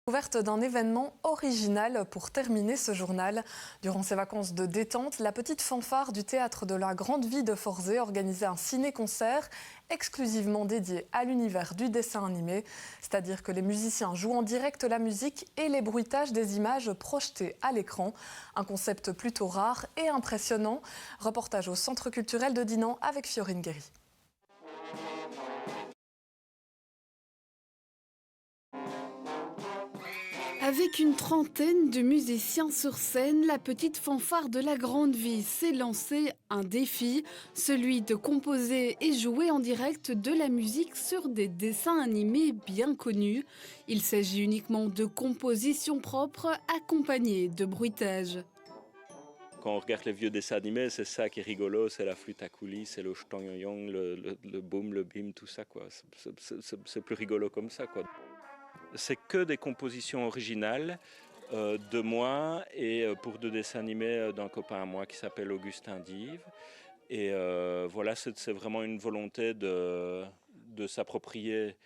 Découverte d'un événement original pour terminer ce journal. Durant ses vacances de détente, la petite fanfare du théâtre de la Grande Vie de Forzé organisait un ciné-concert exclusivement dédié à l'univers du dessin animé. C'est-à-dire que les musiciens jouent en direct la musique et les bruitages des images projetées à l'écran. Un concept plutôt rare et impressionnant. Reportage au Centre culturel de Dinan avec Fiorine Guéry. Avec une trentaine de musiciens sur scène, la petite fanfare de la Grande Vie s'est lancée un défi, celui de composer et jouer en direct de la musique sur des dessins animés bien connus. Il s'agit uniquement de compositions propres accompagnées de bruitages. Quand on regarde les vieux dessins animés, c'est ça qui est rigolo, c'est la flûte à coulisses, c'est le ch'tong-yong, le boum, le bim, tout ça, quoi. C'est plus rigolo comme ça, quoi. C'est que des compositions originales de moi et pour deux dessins animés d'un copain à moi qui s'appelle Augustin Dive. Et voilà, c'est vraiment une volonté de s'approprier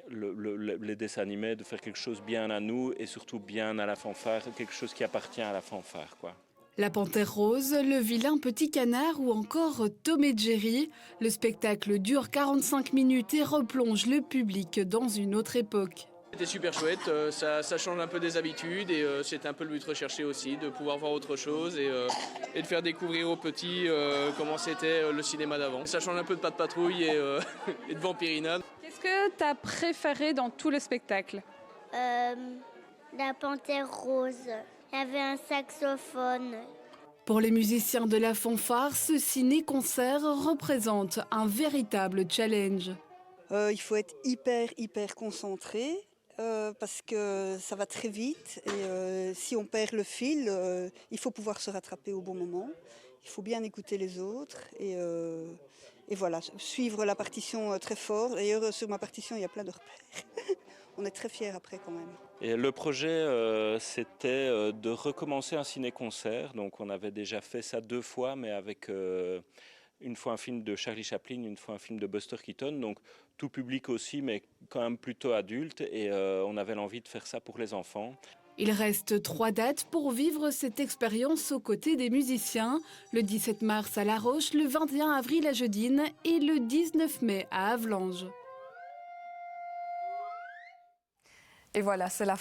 les dessins animés, de faire quelque chose bien à nous et surtout bien à la fanfare, quelque chose qui appartient à la fanfare, quoi. La Panthère Rose, le vilain petit canard ou encore Tom et Jerry. Le spectacle dure 45 minutes et replonge le public dans une autre époque. C'était super chouette, ça change un peu des habitudes et c'était un peu le but recherché aussi, de pouvoir voir autre chose et de faire découvrir aux petits comment c'était le cinéma d'avant. Ça change un peu de Pat' Patrouille et de Vampirina. Qu'est-ce que tu as préféré dans tout le spectacle ? La Panthère Rose. Il y avait un saxophone. Pour les musiciens de la fanfare, ce ciné-concert représente un véritable challenge. Il faut être hyper concentré parce que ça va très vite et si on perd le fil, il faut pouvoir se rattraper au bon moment. Il faut bien écouter les autres et voilà, suivre la partition très fort. D'ailleurs, sur ma partition, il y a plein de repères. On est très fiers après quand même. Et le projet, c'était de recommencer un ciné-concert. Donc on avait déjà fait ça 2 fois, mais avec une fois un film de Charlie Chaplin, une fois un film de Buster Keaton. Donc tout public aussi, mais quand même plutôt adulte. Et on avait l'envie de faire ça pour les enfants. Il reste 3 dates pour vivre cette expérience aux côtés des musiciens. Le 17 mars à La Roche, le 21 avril à Jeudine et le 19 mai à Avelange. Et voilà, c'est la